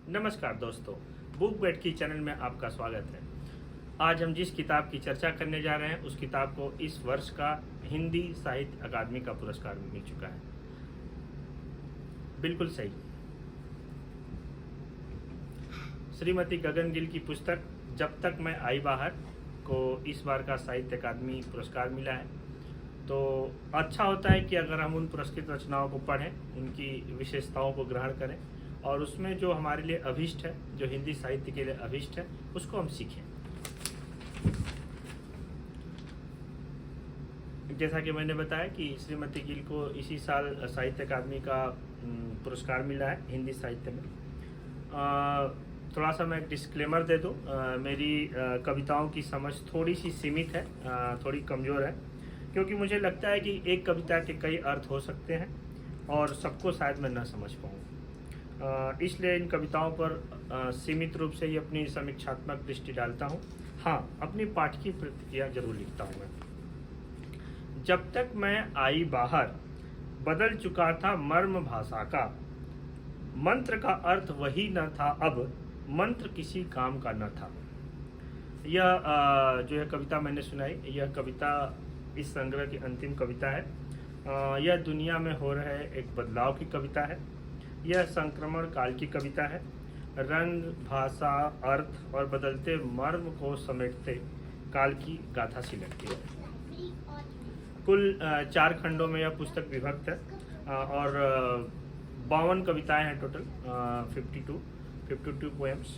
नमस्कार दोस्तों, बुक बैठ की चैनल में आपका स्वागत है। आज हम जिस किताब की चर्चा करने जा रहे हैं उस किताब को इस वर्ष का हिंदी साहित्य अकादमी का पुरस्कार मिल चुका है। बिल्कुल सही, श्रीमती गगन गिल की पुस्तक जब तक मैं आई बाहर को इस बार का साहित्य अकादमी पुरस्कार मिला है। तो अच्छा होता है कि अगर हम उन पुरस्कृत रचनाओं को पढ़ें, उनकी विशेषताओं को ग्रहण करें और उसमें जो हमारे लिए अभिष्ट है, जो हिंदी साहित्य के लिए अभिष्ट है, उसको हम सीखें। जैसा कि मैंने बताया कि श्रीमती गिल को इसी साल साहित्य अकादमी का पुरस्कार मिला है हिंदी साहित्य में। थोड़ा सा मैं डिस्क्लेमर दे दूं, मेरी कविताओं की समझ थोड़ी सी सीमित है, थोड़ी कमज़ोर है, क्योंकि मुझे लगता है कि एक कविता के कई अर्थ हो सकते हैं और सबको शायद मैं न समझ पाऊँ। इसलिए इन कविताओं पर सीमित रूप से ही अपनी समीक्षात्मक दृष्टि डालता हूँ। हाँ, अपनी पाठकीय प्रतिक्रिया जरूर लिखता हूँ मैं। जब तक मैं आई बाहर, बदल चुका था मर्म भाषा का, मंत्र का अर्थ वही न था, अब मंत्र किसी काम का न था। यह जो है कविता मैंने सुनाई, यह कविता इस संग्रह की अंतिम कविता है। यह दुनिया में हो रहे एक बदलाव की कविता है। यह संक्रमण काल की कविता है। रंग, भाषा, अर्थ और बदलते मर्म को समेटते काल की गाथा सी लगती है। कुल 4 खंडों में यह पुस्तक विभक्त है और 52 कविताएं हैं टोटल, 52 पोएम्स।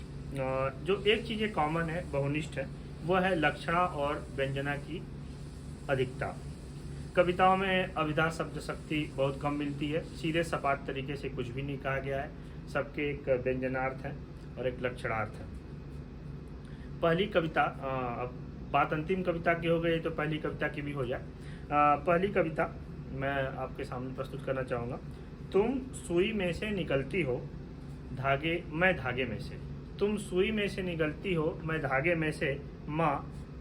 जो एक चीज़ कॉमन है, बहुनिष्ठ है, वह है लक्षणा और व्यंजना की अधिकता। कविताओं में अभिधा शब्द शक्ति बहुत कम मिलती है। सीधे सपाट तरीके से कुछ भी नहीं कहा गया है। सबके एक व्यंजनार्थ है और एक लक्षणार्थ है। पहली कविता, अब बात अंतिम कविता की हो गई तो पहली कविता की भी हो जाए। पहली कविता मैं आपके सामने प्रस्तुत करना चाहूँगा। तुम सुई में से निकलती हो, मैं धागे में से। तुम सुई में से निकलती हो, मैं धागे में से। माँ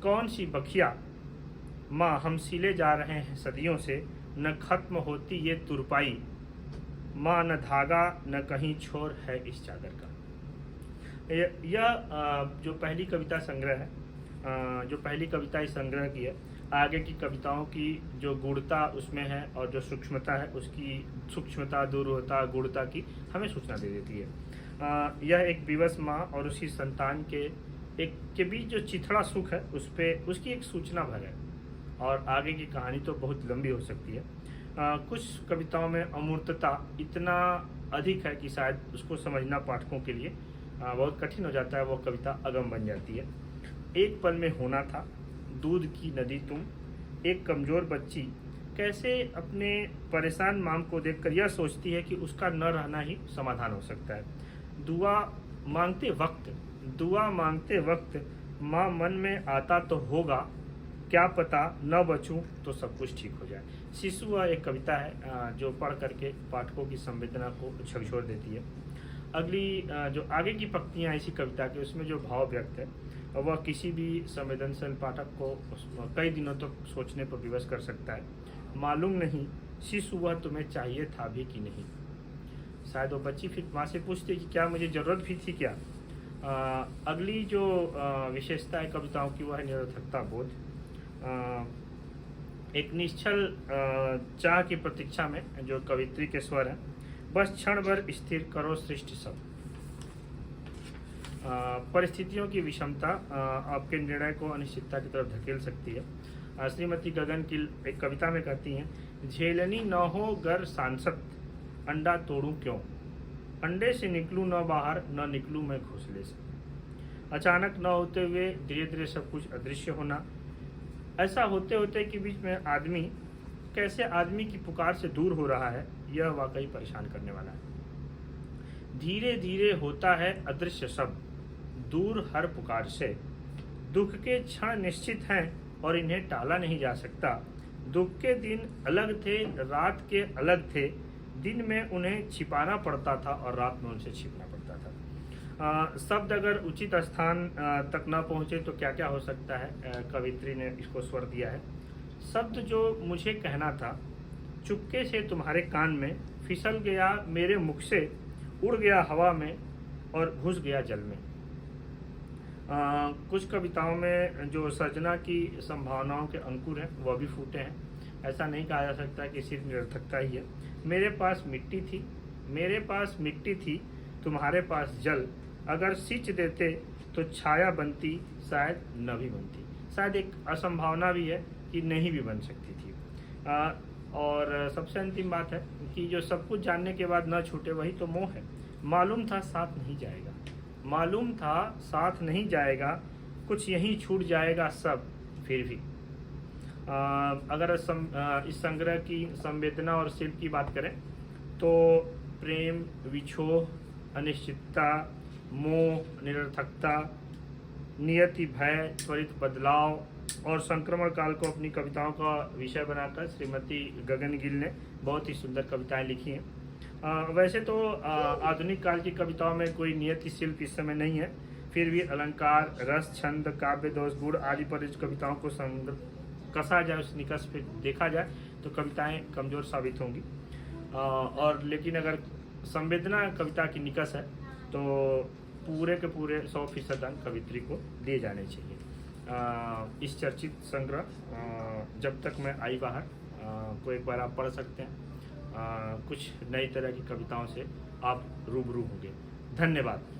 कौन सी बखिया, माँ हम सिले जा रहे हैं सदियों से, न खत्म होती ये तुरपाई। माँ न धागा न कहीं छोर है इस चादर का। यह जो पहली कविता संग्रह है, जो पहली कविता इस संग्रह की है, आगे की कविताओं की जो गूढ़ता उसमें है और जो सूक्ष्मता है, उसकी सूक्ष्मता, दूरता, गूढ़ता की हमें सूचना दे देती है। यह एक विवश माँ और उसकी संतान के बीच जो चिथड़ा सुख है उस पर उसकी एक सूचना भर है। और आगे की कहानी तो बहुत लंबी हो सकती है। कुछ कविताओं में अमूर्तता इतना अधिक है कि शायद उसको समझना पाठकों के लिए बहुत कठिन हो जाता है। वो कविता अगम बन जाती है। एक पल में होना था, दूध की नदी तुम, एक कमज़ोर बच्ची कैसे अपने परेशान माम को देखकर यह सोचती है कि उसका न रहना ही समाधान हो सकता है। दुआ मांगते वक्त माँ मन में आता तो होगा, क्या पता न बचूं तो सब कुछ ठीक हो जाए। शिशु एक कविता है जो पढ़ करके पाठकों की संवेदना को झकझोर देती है। अगली जो आगे की पंक्तियां इसी कविता के, उसमें जो भाव व्यक्त है वह किसी भी संवेदनशील पाठक को कई दिनों तक सोचने पर विवश कर सकता है। मालूम नहीं शिशु वह तुम्हें चाहिए था भी कि नहीं। शायद वो बच्ची फिर माँ से पूछती कि क्या मुझे ज़रूरत भी थी क्या। अगली जो विशेषता है कविताओं की वह है निरर्थकता बोध। एक निश्चल चाह की प्रतीक्षा में जो कवित्री के स्वर है, बस क्षण भर स्थिर करो सृष्टि सब। परिस्थितियों की विषमता आपके निर्णय को अनिश्चितता की तरफ धकेल सकती है। श्रीमती गगन गिल एक कविता में कहती हैं, झेलनी न हो गर सांसत, अंडा तोड़ूं क्यों, अंडे से निकलूं न बाहर, न निकलूं मैं घोंसले से। अचानक न होते हुए धीरे धीरे सब कुछ अदृश्य होना। ऐसा होते होते के बीच में आदमी कैसे आदमी की पुकार से दूर हो रहा है, यह वाकई परेशान करने वाला है। धीरे धीरे होता है अदृश्य सब, दूर हर पुकार से। दुख के क्षण निश्चित हैं और इन्हें टाला नहीं जा सकता। दुख के दिन अलग थे, रात के अलग थे। दिन में उन्हें छिपाना पड़ता था और रात में उनसे छिपना पड़ता था। शब्द अगर उचित स्थान तक न पहुँचे तो क्या क्या हो सकता है, कवित्री ने इसको स्वर दिया है। शब्द जो मुझे कहना था, चुपके से तुम्हारे कान में फिसल गया मेरे मुख से, उड़ गया हवा में, और घुस गया जल में। कुछ कविताओं में जो सर्जना की संभावनाओं के अंकुर हैं वह भी फूटे हैं। ऐसा नहीं कहा जा सकता कि सिर्फ निरर्थकता ही है। मेरे पास मिट्टी थी, मेरे पास मिट्टी थी, तुम्हारे पास जल, अगर सिंच देते तो छाया बनती, शायद न भी बनती। शायद एक असंभावना भी है कि नहीं भी बन सकती थी। और सबसे अंतिम बात है कि जो सब कुछ जानने के बाद न छूटे वही तो मोह है। मालूम था साथ नहीं जाएगा, मालूम था साथ नहीं जाएगा, कुछ यहीं छूट जाएगा सब फिर भी। अगर इस संग्रह की संवेदना और शिल्प की बात करें तो प्रेम, विछोह, अनिश्चितता, मोह, निरर्थकता, नियति, भय, त्वरित बदलाव और संक्रमण काल को अपनी कविताओं का विषय बनाकर श्रीमती गगन गिल ने बहुत ही सुंदर कविताएं लिखी हैं। वैसे तो आधुनिक काल की कविताओं में कोई नियति शिल्प इस समय नहीं है, फिर भी अलंकार, रस, छंद, काव्य दोष, गुण आदि पर इस कविताओं को कसा जाए, उस निकष पे देखा जाए तो कविताएं कमज़ोर साबित होंगी। और लेकिन अगर संवेदना कविता की निकष है तो पूरे के पूरे 100% अंक कवित्री को दिए जाने चाहिए। इस चर्चित संग्रह जब तक मैं आई बाहर को एक बार आप पढ़ सकते हैं। कुछ नई तरह की कविताओं से आप रूबरू होंगे। धन्यवाद।